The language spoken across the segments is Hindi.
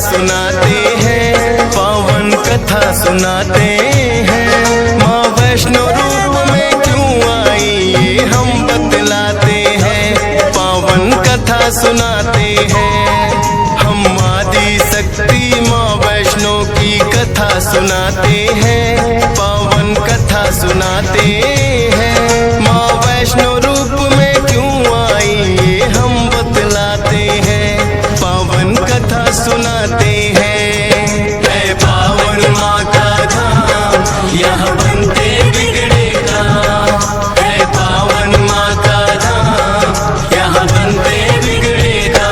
सुनाते हैं, पावन कथा सुनाते हैं। माँ वैष्णो रूप में क्यों आई ये हम बतलाते हैं, पावन कथा सुनाते हैं। हम आदि शक्ति माँ वैष्णो की कथा सुनाते हैं, पावन कथा सुनाते हैं। माँ वैष्णो रूप में क्यों आई ये हम बतलाते हैं, पावन कथा सुनाते हैं। है पावन माँ का धाम, यहाँ बनते बिगड़े काम। है पावन माँ का धाम, यहाँ बनते बिगड़े काम।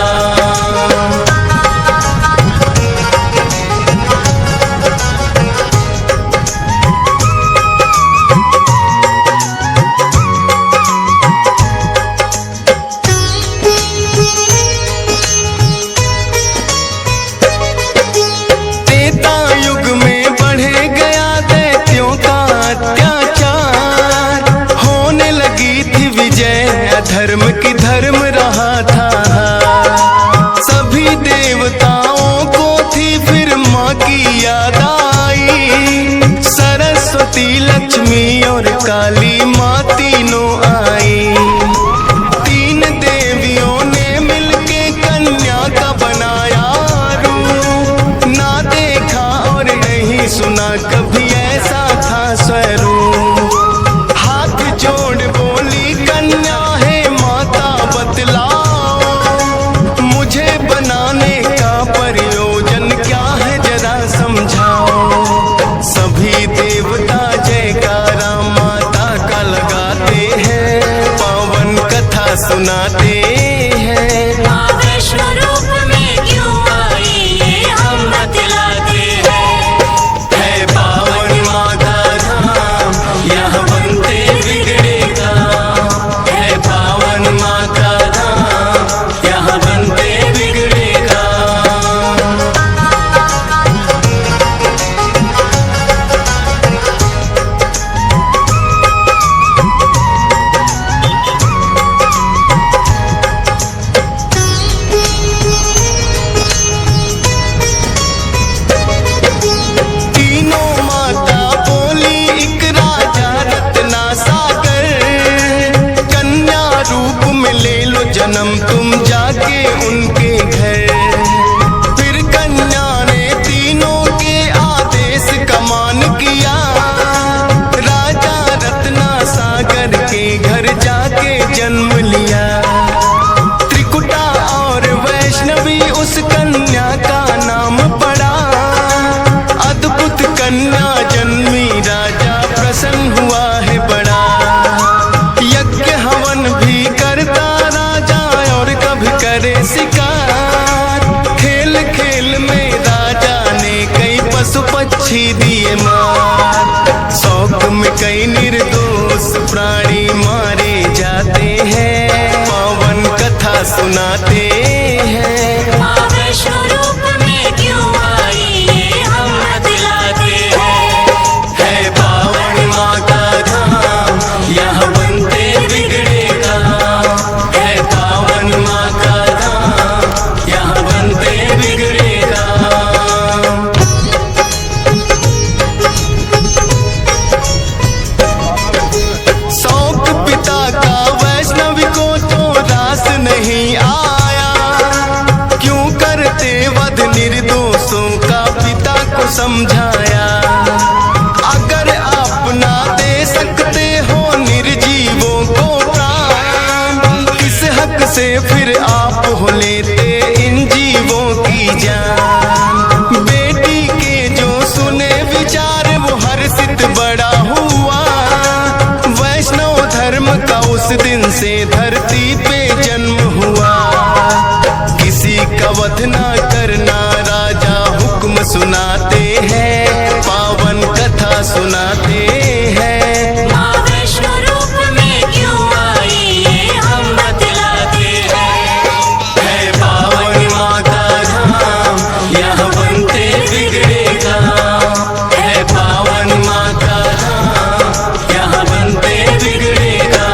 धर्म की धर्म रहा था, सभी देवताओं को थी फिर माँ की याद आई। सरस्वती लक्ष्मी और काली माँ तीनों आई। तीन देवियों ने मिलके कन्या का बनाया रूप, ना देखा और नहीं सुना कभी ऐसा था स्वरूप। हाथ जोड़ बोली कन्या बतलाओ, मुझे बनाने का प्रयोजन क्या है जरा समझाओ। सभी देवता जयकारा माता का लगाते हैं, पावन कथा सुनाते हैं। माँ वैष्णो रूप में क्यों आई ये हम बतलाते हैं। है पावन माँ का धाम, यहाँ बनते बिगड़े काम। है पावन माँ का धाम, यहाँ बनते बिगड़े काम। तीनों माता बोली एक राजा रत्ना सागर, कन्या रूप में ले लो जन्म तुम जाके उनके घर। फिर कन्या ने तीनों के आदेश का मान किया, राजा रत्ना सागर के घर जाके जन्म लिया। त्रिकुटा और वैष्णवी उस कन्या का नाम पड़ा, अद्भुत कन्या जन्मी राजा प्रसन्न हुआ है बड़ा। यज्ञ हवन भी करता राजा और कभी करे शिकार। खेल खेल में राजा ने कई पशु पक्षी दिए मार। शौक में कई निर्दोष प्राणी मारे जाते हैं, पावन कथा सुनाते हैं। माँ वैष्णो रूप में क्यों आई ये हम बतलाते हैं। है पावन माँ का धाम, यहाँ बनते बिगड़े काम। है पावन माँ का धाम, यहाँ बनते बिगड़े काम। शौक पिता का वैष्णवी को तो रास नहीं आया, क्यों करते वध निर्दोषों का पिता को समझाया। अगर आप ना दे सकते हो निर्जीवों को प्राण, किस हक से फिर आप हो लेते इन जीवों की जान। बेटी के जो सुने विचार वो हर्षित बड़ा हुआ, वैष्णव धर्म का उस दिन से धरती पे जन्म हुआ। किसी का वध ना करना राजा हुक्म सुनाते हैं, पावन कथा सुनाते हैं। माँ वैष्णो रूप में क्यों आई ये हम बतलाते हैं। है पावन माँ का धाम, यहाँ बनते बिगड़े काम। है पावन माँ का धाम, यहाँ बनते बिगड़े काम।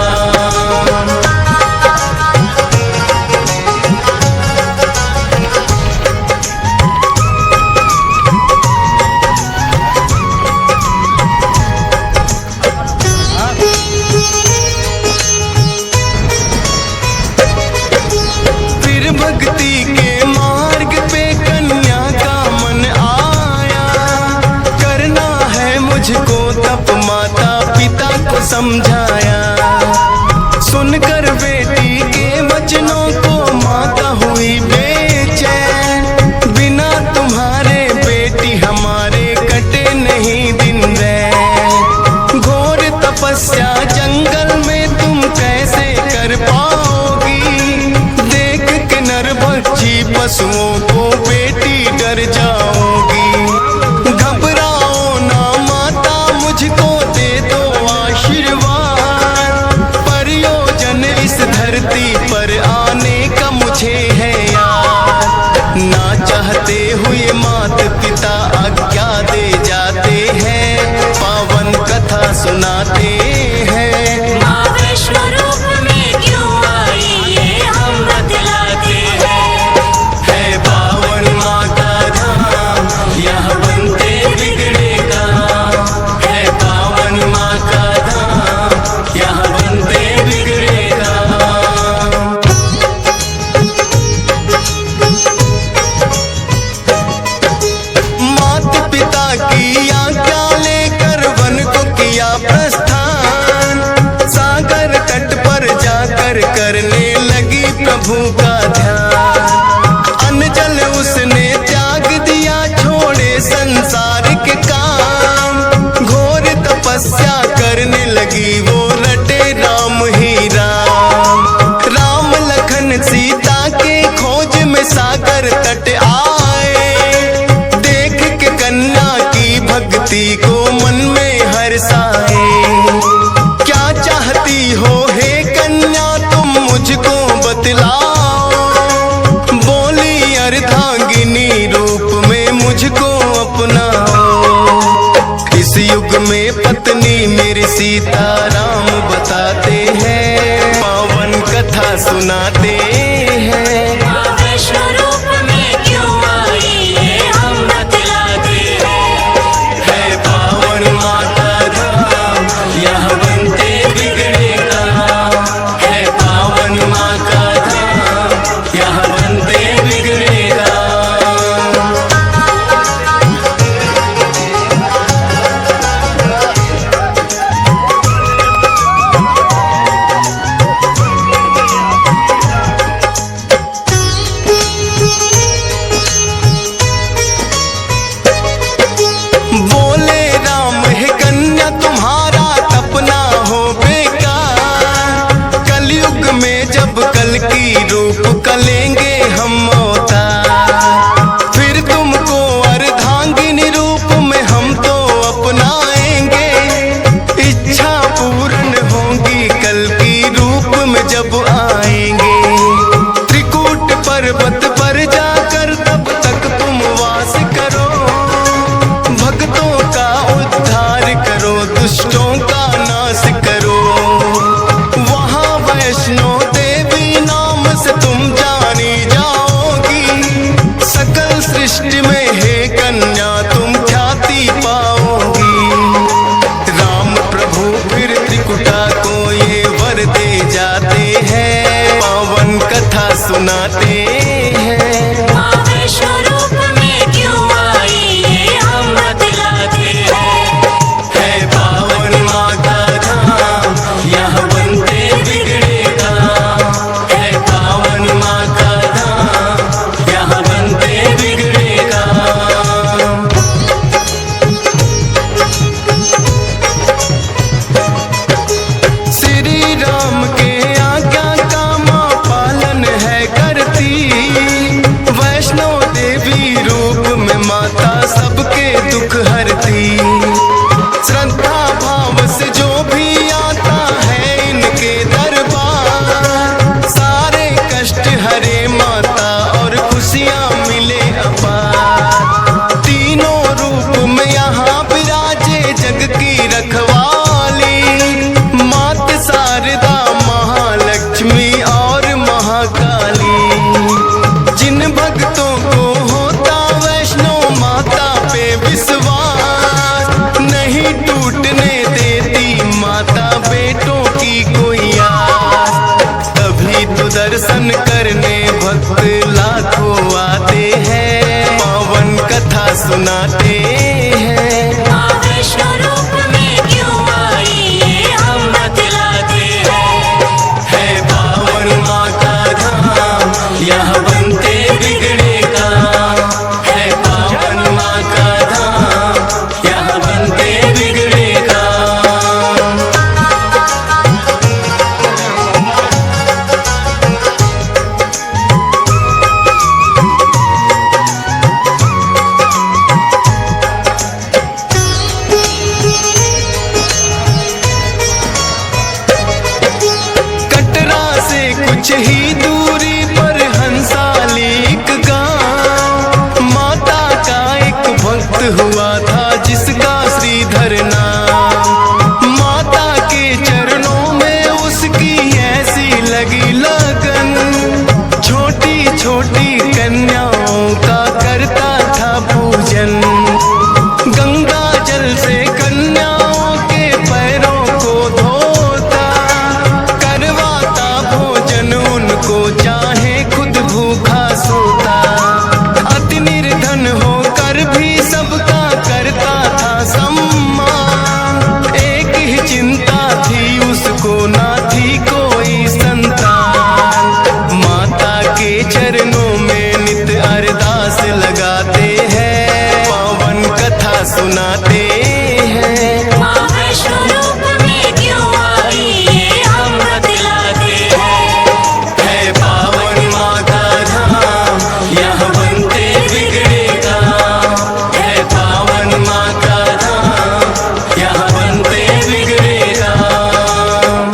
समझाया। सुनकर बेटी के वचनों को माता हुई बेचैन, बिना तुम्हारे बेटी हमारे कटे नहीं दिन रैन। घोर तपस्या जंगल में तुम कैसे कर पाओगी, देख के नरभक्षी पशुओं को बेटी डर जाओगी। घबराओ ना माता, मुझको दे दो आशीर्वाद, प्रयोजन इस धरती पर आने का मुझे है याद। ना चाहते हुए माता पिता आज्ञा दे जाते हैं, पावन कथा सुनाते हैं। माँ वैष्णो रूप में क्यों आई ये हम बतलाते हैं। है पावन माँ का धाम, यहाँ बनते बिगड़े काम। है पावन माँ का धाम, यहाँ बनते बिगड़े काम। माता पिता की आज्ञा लेकर वन को किया प्रस्थान, सागर तट पर जाकर करने लगी प्रभु का ध्यान। अन्न जल उसने त्याग दिया, छोड़े संसार के काम। घोर तपस्या करने लगी वो, रटे राम ही राम। राम लखन सीता के खोज में सागर तट आए, देख के कन्या की भक्ति को मन में हर्षाए। क्या चाहती हो हे कन्या तुम मुझको बतलाओ, बोली अर्धांगिनी रूप में मुझको अपनाओ। इस युग में पत्नी मेरी सीता राम बताते हैं, पावन कथा सुनाते हैं। माँ वैष्णो रूप में क्यों आई ये हम बतलाते हैं। है पावन माँ का धाम, यहाँ बनते बिगड़े काम। है पावन माँ का धाम, यहाँ बनते बिगड़े काम। बोले राम है कन्या तुम्हारा तपना हो बेकार, कलयुग में जब कल की रूप कलेंगे हम अवतार, फिर तुमको अर्धांगिनी रूप में हम तो अपनाएंगे। इच्छा पूर्ण होगी कल की रूप में जब आएंगे। त्रिकूट पर्वत पर जाकर तब तक तुम वास करो, भक्तों का उद्धार करो, दुष्टों का नाश करो। वहाँ वैष्णो देवी नाम से तुम जानी जाओगी, सकल सृष्टि में हे कन्या तुम ख्याति पाओगी। राम प्रभु फिर त्रिकुटा को ये वर दे जाते हैं, पावन कथा सुनाते हैं। माँ वैष्णो रूप में क्यों आई ये हम बतलाते हैं। है पावन माँ का धाम, यहाँ बनते बिगड़े काम। है पावन माँ का धाम, यहाँ बनते बिगड़े काम। श्री राम के आज्ञा का माँ पालन है करती, वैष्णो देवी रूप में माता सबके दुख हरती। श्रद्धा भाव से जो भी आता है इनके दरबार, सारे कष्ट हरे माता और खुशियाँ मिले अपार। तीनों रूप में यहाँ विराजे जग की रखवाली, मात शारदा महालक्ष्मी और महाकाली। जिन भक्तों को होता वैष्णो माता पे विश्वास, नहीं टूटने देती माता बेटों की कोई आस। तभी तो दर्शन करने भक्त लाखों आते हैं, पावन कथा सुनाते हैं। माँ वैष्णो रूप में क्यों आई ये हम ही दूरी पर हंसाली एक गांव, माता का एक भक्त हुआ था जिसका श्रीधर नाम। माता के चरणों में उसकी ऐसी लगी लगन, छोटी छोटी कन्याओं का करता था पूजन। गंगा जल से कन्याओं के पैरों को धोता, करवाता भोजन उनको चाहे खुद भूखा सोता। अति निर्धन होकर भी सबका करता था सम्मान, एक ही चिंता थी उसको ना थी कोई संतान। माता के चरणों में नित अरदास लगाते हैं, पावन कथा सुनाते हैं। माँ वैष्णो रूप में क्यों आई ये हम बतलाते हैं। है पावन माँ का धाम, यहाँ बनते बिगड़े काम। है पावन माँ का धाम, यहाँ बनते बिगड़े काम।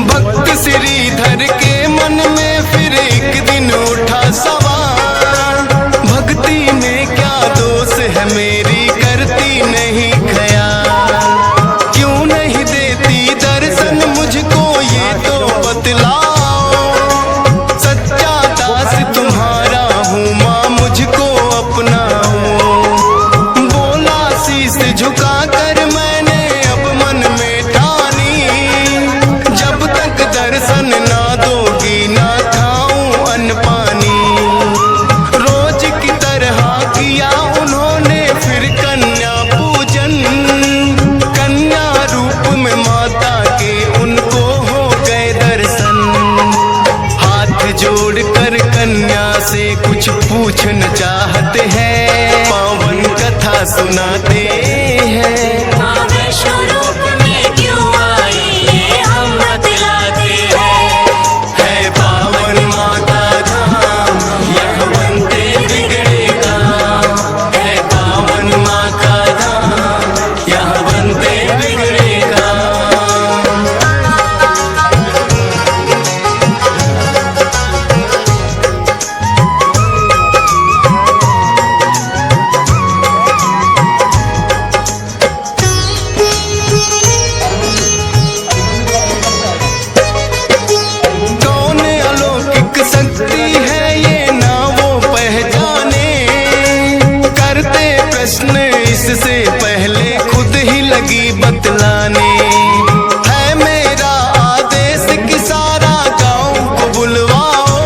भक्त श्रीधर के मन में फिर एक दिन उठा सवाल, भक्ति में क्या दोष है मेरी, करती नहीं ख्याल। क्यों नहीं देती दर्शन मुझको ये तो बतलाओ, सच्चा दास तुम्हारा हूँ माँ मुझको अपनाओ। बोला शीश झुका कर मैंने अब मन में ठानी, जब तक दर्शन ना दोगी ना खाऊं अन्न पानी। रोज की तरह किया उन्होंने फिर कन्या पूजन, कन्या रूप में माता के उनको हो गए दर्शन। हाथ जोड़कर कन्या से कुछ पूछना चाहते हैं, पावन कथा सुनाते हैं। माँ वैष्णो रूप में क्यों आई ये हम बतलाते हैं। है पावन माँ का धाम, यहाँ बनते बिगड़े काम। है पावन माँ का धाम, यहाँ बनते बिगड़े काम। कौन अलौकिक शक्ति है ये ना वो पहचाने, करते प्रश्न इससे पहले खुद ही लगी बतलाने। है मेरा आदेश कि सारा गांव को बुलवाओ,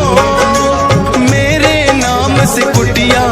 मेरे नाम से कुटिया